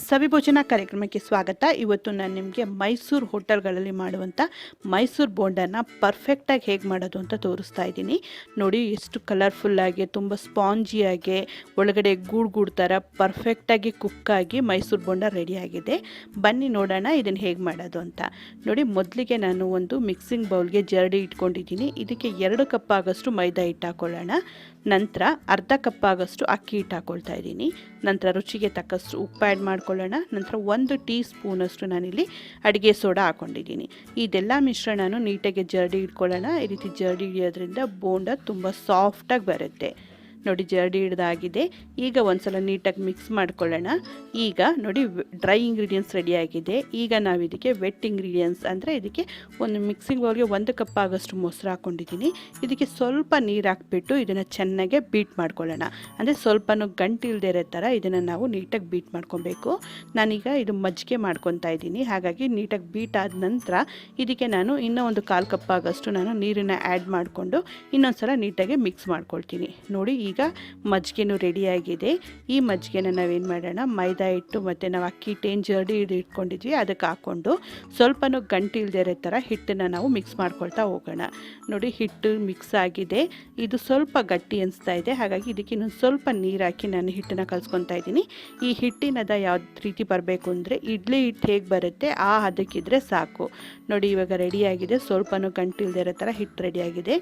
ಸವಿ ಭೋಜನ ಕಾರ್ಯಕ್ರಮಕ್ಕೆ ಸ್ವಾಗತ. ಇವತ್ತು ನಾನು ನಿಮಗೆ ಮೈಸೂರು ಹೋಟೆಲ್ಗಳಲ್ಲಿ ಮಾಡುವಂಥ ಮೈಸೂರು ಬೋಂಡನ ಪರ್ಫೆಕ್ಟಾಗಿ ಹೇಗೆ ಮಾಡೋದು ಅಂತ ತೋರಿಸ್ತಾ ಇದ್ದೀನಿ. ನೋಡಿ ಎಷ್ಟು ಕಲರ್ಫುಲ್ಲಾಗಿ, ತುಂಬ ಸ್ಪಾಂಜಿಯಾಗಿ, ಒಳಗಡೆ ಗೂಡು ಥರ ಪರ್ಫೆಕ್ಟಾಗಿ ಕುಕ್ಕಾಗಿ ಮೈಸೂರು ಬೋಂಡ ರೆಡಿಯಾಗಿದೆ. ಬನ್ನಿ ನೋಡೋಣ ಇದನ್ನು ಹೇಗೆ ಮಾಡೋದು ಅಂತ. ನೋಡಿ, ಮೊದಲಿಗೆ ನಾನು ಒಂದು ಮಿಕ್ಸಿಂಗ್ ಬೌಲ್ಗೆ ಜರಡಿ ಇಟ್ಕೊಂಡಿದ್ದೀನಿ. ಇದಕ್ಕೆ 2 ಕಪ್ ಆಗೋಷ್ಟು ಮೈದಾ ಹಿಟ್ಟು ಹಾಕೊಳ್ಳೋಣ. ನಂತರ ಅರ್ಧ ಕಪ್ ಆಗೋಷ್ಟು ಅಕ್ಕಿ ಹಿಟ್ಟು ಹಾಕ್ಕೊಳ್ತಾ ಇದ್ದೀನಿ. ನಂತರ ರುಚಿಗೆ ತಕ್ಕಷ್ಟು ಉಪ್ಪು ಆ್ಯಡ್ ಮಾಡ್ಕೊಳ್ಳೋಣ. ನಂತರ 1 ಟೀ ಸ್ಪೂನಷ್ಟು ನಾನಿಲ್ಲಿ ಅಡುಗೆ ಸೋಡಾ ಹಾಕ್ಕೊಂಡಿದ್ದೀನಿ. ಇದೆಲ್ಲ ಮಿಶ್ರಣನೂ ನೀಟಾಗಿ ಜರಡಿ ಇಟ್ಕೊಳ್ಳೋಣ. ಈ ರೀತಿ ಜರಡಿ ಹಿಡಿಯೋದ್ರಿಂದ ಬೋಂಡ ತುಂಬ ಸಾಫ್ಟಾಗಿ ಬರುತ್ತೆ. ನೋಡಿ, ಜರಡಿ ಹಿಡ್ದಾಗಿದೆ. ಈಗ ಒಂದ್ಸಲ ನೀಟಾಗಿ ಮಿಕ್ಸ್ ಮಾಡ್ಕೊಳ್ಳೋಣ. ಈಗ ನೋಡಿ, ಡ್ರೈ ಇಂಗ್ರೀಡಿಯೆಂಟ್ಸ್ ರೆಡಿಯಾಗಿದೆ. ಈಗ ನಾವು ಇದಕ್ಕೆ ವೆಟ್ ಇಂಗ್ರೀಡಿಯೆಂಟ್ಸ್ ಅಂದರೆ ಇದಕ್ಕೆ ಒಂದು ಮಿಕ್ಸಿಂಗ್ ಬೌಲ್ಗೆ 1 ಕಪ್ ಆಗೋಷ್ಟು ಮೊಸರು ಹಾಕ್ಕೊಂಡಿದ್ದೀನಿ. ಇದಕ್ಕೆ ಸ್ವಲ್ಪ ನೀರು ಹಾಕ್ಬಿಟ್ಟು ಇದನ್ನು ಚೆನ್ನಾಗಿ ಬೀಟ್ ಮಾಡ್ಕೊಳ್ಳೋಣ. ಅಂದರೆ ಸ್ವಲ್ಪನೂ ಗಂಟು ಇಲ್ಲದೆ ಇರೋ ಥರ ಇದನ್ನು ನಾವು ನೀಟಾಗಿ ಬೀಟ್ ಮಾಡ್ಕೊಬೇಕು. ನಾನೀಗ ಇದು ಮಜ್ಜಿಗೆ ಮಾಡ್ಕೊತಾ ಇದ್ದೀನಿ. ಹಾಗಾಗಿ ನೀಟಾಗಿ ಬೀಟ್ ಆದ ನಂತರ ಇದಕ್ಕೆ ನಾನು ಇನ್ನೂ ಒಂದು 1/4 ಕಪ್ ಆಗೋಷ್ಟು ನಾನು ನೀರನ್ನು ಆ್ಯಡ್ ಮಾಡಿಕೊಂಡು ಇನ್ನೊಂದು ಸಲ ನೀಟಾಗಿ ಮಿಕ್ಸ್ ಮಾಡ್ಕೊಳ್ತೀನಿ. ನೋಡಿ, ಈಗ ಮಜ್ಜಿಗೆನೂ ರೆಡಿಯಾಗಿದೆ. ಈ ಮಜ್ಜಿಗೆನ ನಾವೇನು ಮಾಡೋಣ, ಮೈದಾ ಹಿಟ್ಟು ಮತ್ತು ನಾವು ಅಕ್ಕಿ ಹಿಟ್ಟು ಏನು ಜರಡಿ ಇಟ್ಕೊಂಡಿದ್ವಿ ಅದಕ್ಕೆ ಹಾಕ್ಕೊಂಡು ಸ್ವಲ್ಪನೂ ಗಂಟು ಇಲ್ಲದೆ ಇರೋ ಥರ ಹಿಟ್ಟನ್ನು ನಾವು ಮಿಕ್ಸ್ ಮಾಡ್ಕೊಳ್ತಾ ಹೋಗೋಣ. ನೋಡಿ, ಹಿಟ್ಟು ಮಿಕ್ಸ್ ಆಗಿದೆ. ಇದು ಸ್ವಲ್ಪ ಗಟ್ಟಿ ಅನಿಸ್ತಾ ಇದೆ. ಹಾಗಾಗಿ ಇದಕ್ಕೆ ಇನ್ನೊಂದು ಸ್ವಲ್ಪ ನೀರು ಹಾಕಿ ನಾನು ಹಿಟ್ಟನ್ನು ಕಲಿಸ್ಕೊತಾ ಇದ್ದೀನಿ. ಈ ಹಿಟ್ಟಿನದ ಯಾವ ರೀತಿ ಬರಬೇಕು ಅಂದರೆ ಇಡ್ಲಿ ಹಿಟ್ಟು ಹೇಗೆ ಬರುತ್ತೆ ಆ ಹದಕ್ಕಿದ್ರೆ ಸಾಕು. ನೋಡಿ, ಇವಾಗ ರೆಡಿಯಾಗಿದೆ. ಸ್ವಲ್ಪನೂ ಗಂಟು ಇಲ್ಲದೆ ಇರೋ ಥರ ಹಿಟ್ಟು ರೆಡಿಯಾಗಿದೆ.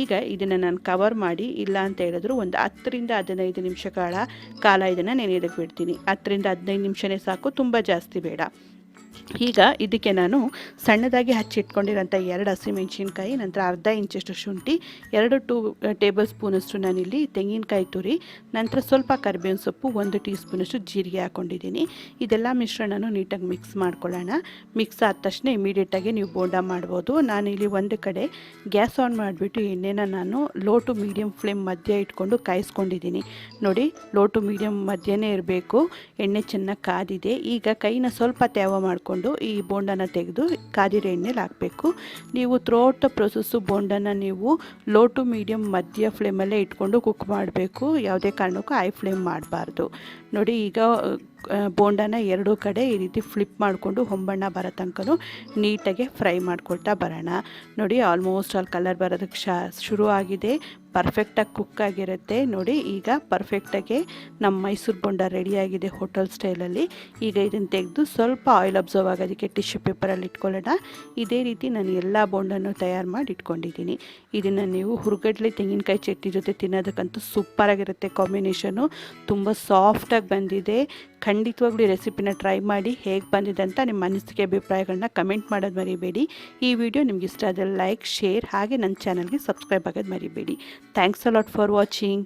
ಈಗ ಇದನ್ನು ನಾನು ಕವರ್ ಮಾಡಿ, ಇಲ್ಲ ಅಂತ ಹೇಳಿದ್ರು ಒಂದು 10 ರಿಂದ 15 ನಿಮಿಷಗಳ ಕಾಲ ಇದನ್ನು ನೆನೆಯೋದಕ್ಕೆ ಬಿಡ್ತೀನಿ. 10 ರಿಂದ 15 ನಿಮಿಷನೇ ಸಾಕು, ತುಂಬ ಜಾಸ್ತಿ ಬೇಡ. ಈಗ ಇದಕ್ಕೆ ನಾನು ಸಣ್ಣದಾಗಿ ಹಚ್ಚಿಟ್ಕೊಂಡಿರೋಂಥ 2 ಹಸಿಮೆಣಸಿನ್ಕಾಯಿ, ನಂತರ ಅರ್ಧ ಇಂಚಷ್ಟು ಶುಂಠಿ, 2 ಟೇಬಲ್ ಸ್ಪೂನಷ್ಟು ನಾನಿಲ್ಲಿ ತೆಂಗಿನಕಾಯಿ ತುರಿ, ನಂತರ ಸ್ವಲ್ಪ ಕರಿಬೇವಿನ ಸೊಪ್ಪು, 1 ಟೀ ಸ್ಪೂನಷ್ಟು ಜೀರಿಗೆ ಹಾಕ್ಕೊಂಡಿದ್ದೀನಿ. ಇದೆಲ್ಲ ಮಿಶ್ರಣನೂ ನೀಟಾಗಿ ಮಿಕ್ಸ್ ಮಾಡ್ಕೊಳ್ಳೋಣ. ಮಿಕ್ಸ್ ಆದ ತಕ್ಷಣ ಇಮಿಡಿಯೇಟಾಗಿ ನೀವು ಬೋಂಡ ಮಾಡ್ಬೋದು. ನಾನಿಲ್ಲಿ ಒಂದು ಕಡೆ ಗ್ಯಾಸ್ ಆನ್ ಮಾಡಿಬಿಟ್ಟು ಎಣ್ಣೆನ ನಾನು ಲೋ ಟು ಮೀಡಿಯಮ್ ಫ್ಲೇಮ್ ಮಧ್ಯೆ ಇಟ್ಕೊಂಡು ಕಾಯಿಸ್ಕೊಂಡಿದ್ದೀನಿ. ನೋಡಿ, ಲೋ ಟು ಮೀಡಿಯಮ್ ಮಧ್ಯೆನೇ ಇರಬೇಕು. ಎಣ್ಣೆ ಚೆನ್ನಾಗಿ ಕಾದಿದೆ. ಈಗ ಕೈನ ಸ್ವಲ್ಪ ತೇವ ಮಾಡಿಕೊಂಡು ಈ ಬೋಂಡನ ತೆಗೆದು ಕಾದಿರೋ ಎಣ್ಣೆಲಿ ಹಾಕಬೇಕು. ನೀವು ಥ್ರೂಔಟ್ ದ ಪ್ರೊಸೆಸ್ಸು ಬೋಂಡನ ನೀವು ಲೋ ಟು ಮೀಡಿಯಮ್ ಮಧ್ಯ ಫ್ಲೇಮಲ್ಲೇ ಇಟ್ಕೊಂಡು ಕುಕ್ ಮಾಡಬೇಕು. ಯಾವುದೇ ಕಾರಣಕ್ಕೂ ಹೈ ಫ್ಲೇಮ್ ಮಾಡಬಾರ್ದು. ನೋಡಿ, ಈಗ ಬೋಂಡನ 2 ಕಡೆ ಈ ರೀತಿ ಫ್ಲಿಪ್ ಮಾಡಿಕೊಂಡು ಹೊಂಬಣ್ಣ ಬರೋ ತನಕ ನೀಟಾಗಿ ಫ್ರೈ ಮಾಡ್ಕೊಳ್ತಾ ಬರೋಣ. ನೋಡಿ, ಆಲ್ಮೋಸ್ಟ್ ಆಲ್ ಕಲರ್ ಬರೋದಕ್ಕೆ ಶುರು ಆಗಿದೆ. ಪರ್ಫೆಕ್ಟಾಗಿ ಕುಕ್ ಆಗಿರುತ್ತೆ. ನೋಡಿ, ಈಗ ಪರ್ಫೆಕ್ಟಾಗಿ ನಮ್ಮ ಮೈಸೂರು ಬೋಂಡ ರೆಡಿಯಾಗಿದೆ ಹೋಟೆಲ್ ಸ್ಟೈಲಲ್ಲಿ. ಈಗ ಇದನ್ನು ತೆಗೆದು ಸ್ವಲ್ಪ ಆಯಿಲ್ ಅಬ್ಸರ್ವ್ ಆಗೋದಕ್ಕೆ ಟಿಶ್ಯೂ ಪೇಪರಲ್ಲಿ ಇಟ್ಕೊಳ್ಳೋಣ. ಇದೇ ರೀತಿ ನಾನು ಎಲ್ಲ ಬೋಂಡನ್ನು ತಯಾರು ಮಾಡಿ ಇಟ್ಕೊಂಡಿದ್ದೀನಿ. ಇದನ್ನು ನೀವು ಹುರ್ಗಡ್ಲೆ ತೆಂಗಿನಕಾಯಿ ಚಟ್ನಿ ಜೊತೆ ತಿನ್ನೋದಕ್ಕಂತೂ ಸೂಪರಾಗಿರುತ್ತೆ. ಕಾಂಬಿನೇಷನು ತುಂಬ ಸಾಫ್ಟಾಗಿ ಬಂದಿದೆ. ಖಂಡಿತವಾಗ್ಲೂ ಈ ರೆಸಿಪಿನ ಟ್ರೈ ಮಾಡಿ ಹೇಗೆ ಬಂದಿದೆ ಅಂತ ನಿಮ್ಮ ಅನಿಸಿಕೆ ಅಭಿಪ್ರಾಯಗಳನ್ನ ಕಮೆಂಟ್ ಮಾಡೋದು ಮರಿಬೇಡಿ. ಈ ವಿಡಿಯೋ ನಿಮ್ಗೆ ಇಷ್ಟ ಆದರೆ ಲೈಕ್, ಶೇರ್ ಹಾಗೆ ನನ್ನ ಚಾನಲ್ಗೆ ಸಬ್ಸ್ಕ್ರೈಬ್ ಆಗೋದು ಮರಿಬೇಡಿ. Thanks a lot for watching.